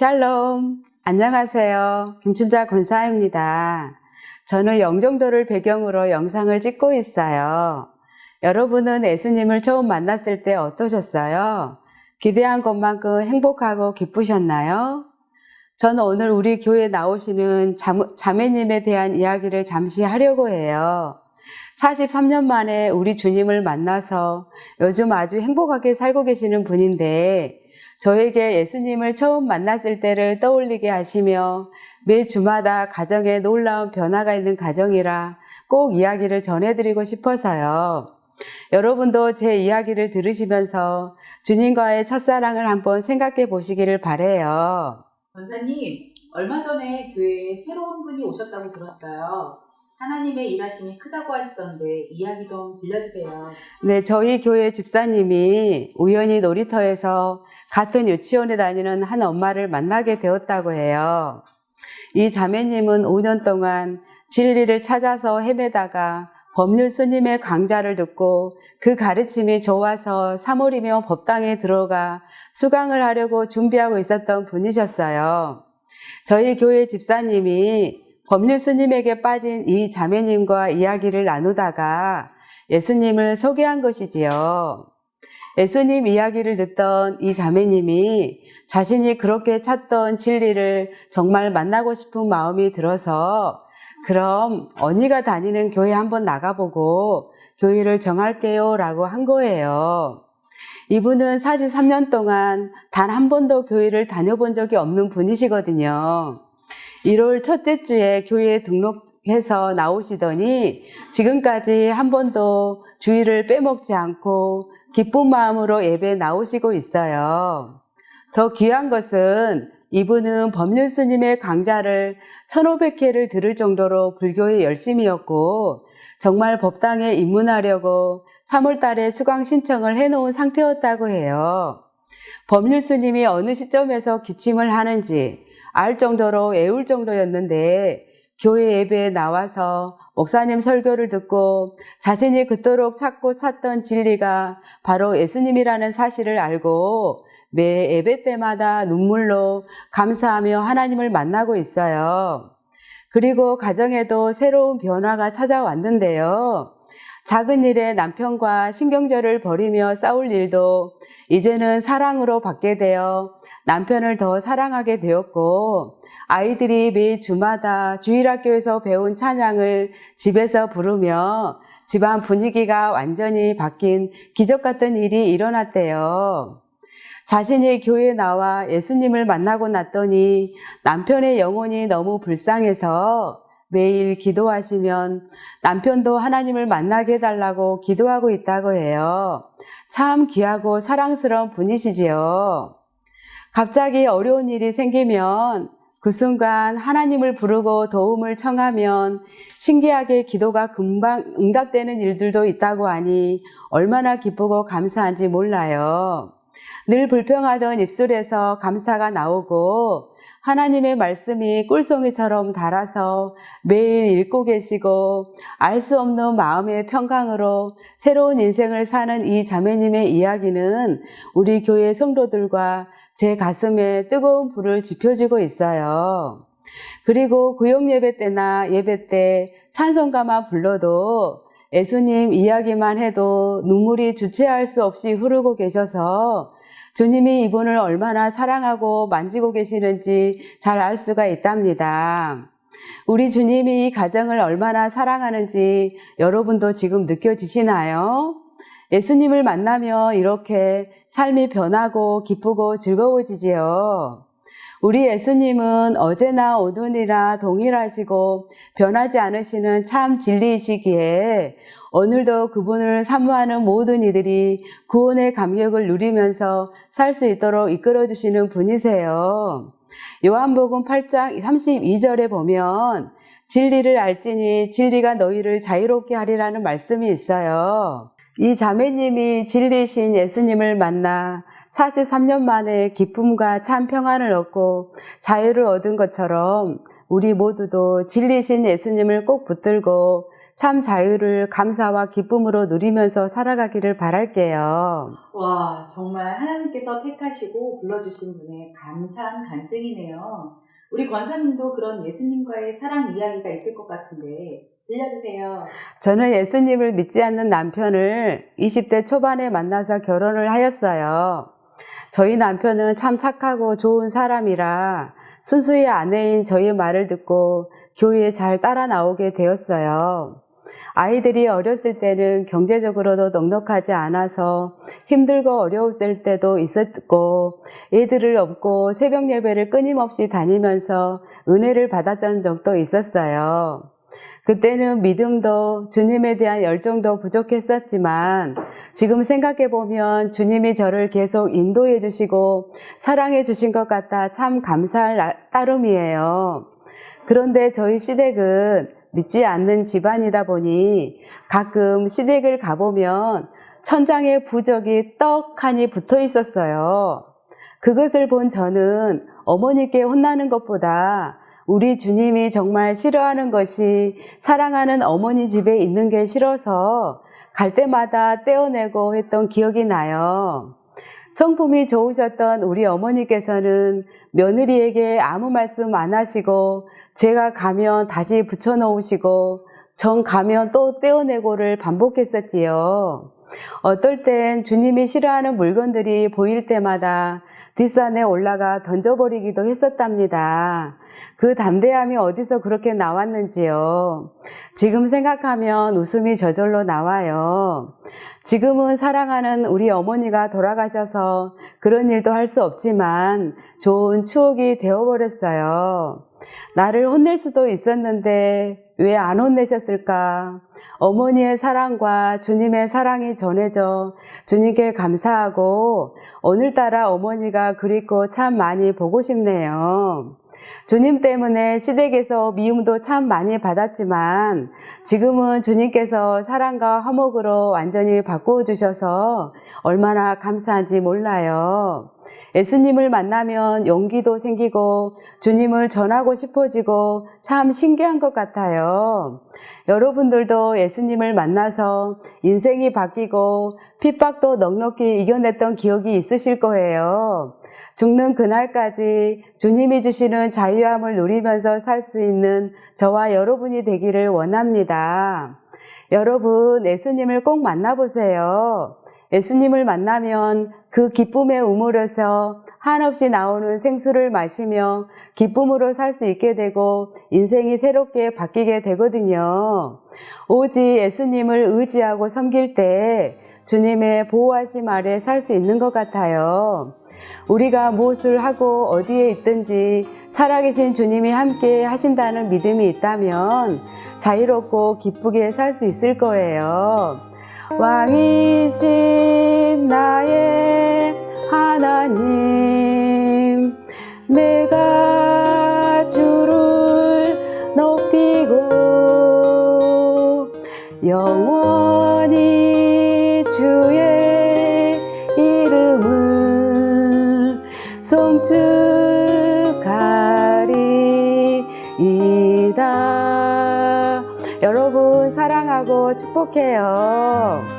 샬롬, 안녕하세요. 김춘자 권사입니다. 저는 영종도를 배경으로 영상을 찍고 있어요. 여러분은 예수님을 처음 만났을 때 어떠셨어요? 기대한 것만큼 행복하고 기쁘셨나요? 저는 오늘 우리 교회에 나오시는 자매님에 대한 이야기를 잠시 하려고 해요. 43년 만에 우리 주님을 만나서 요즘 아주 행복하게 살고 계시는 분인데, 저에게 예수님을 처음 만났을 때를 떠올리게 하시며 매 주마다 가정에 놀라운 변화가 있는 가정이라 꼭 이야기를 전해드리고 싶어서요. 여러분도 제 이야기를 들으시면서 주님과의 첫사랑을 한번 생각해 보시기를 바라요. 권사님, 얼마 전에 교회에 새로운 분이 오셨다고 들었어요. 하나님의 일하심이 크다고 하시던데 이야기 좀 들려주세요. 네, 저희 교회 집사님이 우연히 놀이터에서 같은 유치원에 다니는 한 엄마를 만나게 되었다고 해요. 이 자매님은 5년 동안 진리를 찾아서 헤매다가 법률 스님의 강좌를 듣고 그 가르침이 좋아서 사모리며 법당에 들어가 수강을 하려고 준비하고 있었던 분이셨어요. 저희 교회 집사님이 법률 스님에게 빠진 이 자매님과 이야기를 나누다가 예수님을 소개한 것이지요. 예수님 이야기를 듣던 이 자매님이 자신이 그렇게 찾던 진리를 정말 만나고 싶은 마음이 들어서 그럼 언니가 다니는 교회 한번 나가보고 교회를 정할게요 라고 한 거예요. 이분은 43년 동안 단 한 번도 교회를 다녀본 적이 없는 분이시거든요. 1월 첫째 주에 교회에 등록해서 나오시더니 지금까지 한 번도 주일을 빼먹지 않고 기쁜 마음으로 예배에 나오시고 있어요. 더 귀한 것은 이분은 법률 스님의 강좌를 1500회를 들을 정도로 불교에 열심이었고 정말 법당에 입문하려고 3월 달에 수강 신청을 해놓은 상태였다고 해요. 법률 스님이 어느 시점에서 기침을 하는지 알 정도로 애울 정도였는데 교회 예배에 나와서 목사님 설교를 듣고 자신이 그토록 찾고 찾던 진리가 바로 예수님이라는 사실을 알고 매 예배 때마다 눈물로 감사하며 하나님을 만나고 있어요. 그리고 가정에도 새로운 변화가 찾아왔는데요. 작은 일에 남편과 신경절을 벌이며 싸울 일도 이제는 사랑으로 바뀌게 되어 남편을 더 사랑하게 되었고, 아이들이 매 주마다 주일학교에서 배운 찬양을 집에서 부르며 집안 분위기가 완전히 바뀐 기적 같은 일이 일어났대요. 자신이 교회에 나와 예수님을 만나고 났더니 남편의 영혼이 너무 불쌍해서 매일 기도하시면 남편도 하나님을 만나게 해달라고 기도하고 있다고 해요. 참 귀하고 사랑스러운 분이시지요. 갑자기 어려운 일이 생기면 그 순간 하나님을 부르고 도움을 청하면 신기하게 기도가 금방 응답되는 일들도 있다고 하니 얼마나 기쁘고 감사한지 몰라요. 늘 불평하던 입술에서 감사가 나오고 하나님의 말씀이 꿀송이처럼 달아서 매일 읽고 계시고 알 수 없는 마음의 평강으로 새로운 인생을 사는 이 자매님의 이야기는 우리 교회 성도들과 제 가슴에 뜨거운 불을 지펴주고 있어요. 그리고 구역 예배 때나 예배 때 찬송가만 불러도 예수님 이야기만 해도 눈물이 주체할 수 없이 흐르고 계셔서 주님이 이분을 얼마나 사랑하고 만지고 계시는지 잘 알 수가 있답니다. 우리 주님이 이 가정을 얼마나 사랑하는지 여러분도 지금 느껴지시나요? 예수님을 만나며 이렇게 삶이 변하고 기쁘고 즐거워지지요. 우리 예수님은 어제나 오늘이나 동일하시고 변하지 않으시는 참 진리이시기에 오늘도 그분을 사모하는 모든 이들이 구원의 감격을 누리면서 살 수 있도록 이끌어주시는 분이세요. 요한복음 8장 32절에 보면 진리를 알지니 진리가 너희를 자유롭게 하리라는 말씀이 있어요. 이 자매님이 진리신 예수님을 만나 43년 만에 기쁨과 참 평안을 얻고 자유를 얻은 것처럼 우리 모두도 진리신 예수님을 꼭 붙들고 참 자유를 감사와 기쁨으로 누리면서 살아가기를 바랄게요. 와, 정말 하나님께서 택하시고 불러주신 분의 감사한 간증이네요. 우리 권사님도 그런 예수님과의 사랑 이야기가 있을 것 같은데 들려주세요. 저는 예수님을 믿지 않는 남편을 20대 초반에 만나서 결혼을 하였어요. 저희 남편은 참 착하고 좋은 사람이라 순수히 아내인 저희 말을 듣고 교회에 잘 따라 나오게 되었어요. 아이들이 어렸을 때는 경제적으로도 넉넉하지 않아서 힘들고 어려웠을 때도 있었고, 애들을 업고 새벽 예배를 끊임없이 다니면서 은혜를 받았던 적도 있었어요. 그때는 믿음도 주님에 대한 열정도 부족했었지만 지금 생각해보면 주님이 저를 계속 인도해 주시고 사랑해 주신 것 같아 참 감사할 따름이에요. 그런데 저희 시댁은 믿지 않는 집안이다 보니 가끔 시댁을 가보면 천장에 부적이 떡하니 붙어 있었어요. 그것을 본 저는 어머니께 혼나는 것보다 우리 주님이 정말 싫어하는 것이 사랑하는 어머니 집에 있는 게 싫어서 갈 때마다 떼어내고 했던 기억이 나요. 성품이 좋으셨던 우리 어머니께서는 며느리에게 아무 말씀 안 하시고 제가 가면 다시 붙여놓으시고 정 가면 또 떼어내고를 반복했었지요. 어떨 땐 주님이 싫어하는 물건들이 보일 때마다 뒷산에 올라가 던져버리기도 했었답니다. 그 담대함이 어디서 그렇게 나왔는지요. 지금 생각하면 웃음이 저절로 나와요. 지금은 사랑하는 우리 어머니가 돌아가셔서 그런 일도 할 수 없지만 좋은 추억이 되어버렸어요. 나를 혼낼 수도 있었는데 왜 안 혼내셨을까? 어머니의 사랑과 주님의 사랑이 전해져 주님께 감사하고 오늘따라 어머니가 그립고 참 많이 보고 싶네요. 주님 때문에 시댁에서 미움도 참 많이 받았지만 지금은 주님께서 사랑과 화목으로 완전히 바꾸어 주셔서 얼마나 감사한지 몰라요. 예수님을 만나면 용기도 생기고 주님을 전하고 싶어지고 참 신기한 것 같아요. 여러분들도 예수님을 만나서 인생이 바뀌고 핍박도 넉넉히 이겨냈던 기억이 있으실 거예요. 죽는 그날까지 주님이 주시는 자유함을 누리면서 살 수 있는 저와 여러분이 되기를 원합니다. 여러분, 예수님을 꼭 만나보세요. 예수님을 만나면 그 기쁨에 우물어서 한없이 나오는 생수를 마시며 기쁨으로 살 수 있게 되고 인생이 새롭게 바뀌게 되거든요. 오직 예수님을 의지하고 섬길 때 주님의 보호하심 아래 살 수 있는 것 같아요. 우리가 무엇을 하고 어디에 있든지 살아계신 주님이 함께 하신다는 믿음이 있다면 자유롭고 기쁘게 살 수 있을 거예요. 왕이신 나의 하나님, 내가 주를 높이고 영원히 주의 이름을 송축하리이다. 여러분 사랑하고 축복해요.